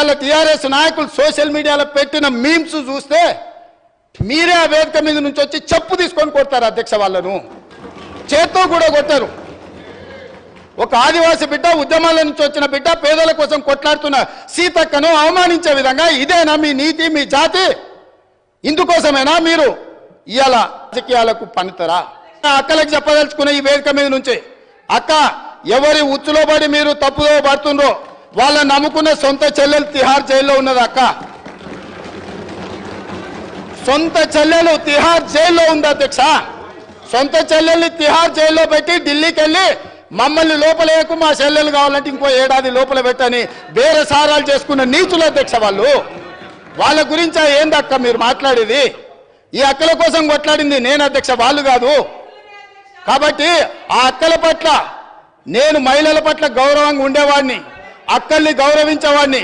ఇవాళ టీఆర్ఎస్ నాయకులు సోషల్ మీడియాలో పెట్టిన మీమ్స్ చూస్తే మీరే ఆ వేదిక మీద నుంచి వచ్చి చెప్పు తీసుకొని కొడతారు అధ్యక్ష, వాళ్ళను చేత్తో కూడా కొట్టారు. ఒక ఆదివాసి బిడ్డ, ఉద్యమాల నుంచి వచ్చిన బిడ్డ, పేదల కోసం కొట్లాడుతున్న సీతక్కను అవమానించే విధంగా ఇదేనా మీ నీతి, మీ జాతి? ఇందుకోసమేనా మీరు ఇవాళ రాజకీయాలకు పనితరా? అక్కలకు చెప్పదలుచుకున్న ఈ వేదిక మీద నుంచి, అక్క ఎవరి ఉచ్చులో పడి మీరు తప్పుదో పడుతుండ్రో వాళ్ళని నమ్ముకున్న సొంత చెల్లెలు తిహార్ జైల్లో ఉన్నది. అక్క సొంత చెల్లెలు తిహార్ జైల్లో ఉంది అధ్యక్ష. సొంత చెల్లెల్ని తిహార్ జైల్లో పెట్టి ఢిల్లీకి వెళ్ళి మమ్మల్ని లోపలేకు, మా చెల్లెలు కావాలంటే ఇంకో ఏడాది లోపల పెట్టని వేరే సారాలు చేసుకున్న నీచులు అధ్యక్ష వాళ్ళు. వాళ్ళ గురించి ఏందక్క మీరు మాట్లాడేది? ఈ అక్కల కోసం కొట్లాడింది నేను అధ్యక్ష, వాళ్ళు కాదు. కాబట్టి ఆ అక్కల పట్ల నేను మహిళల పట్ల గౌరవంగా ఉండేవాడిని, అక్కల్ని గౌరవించేవాడిని.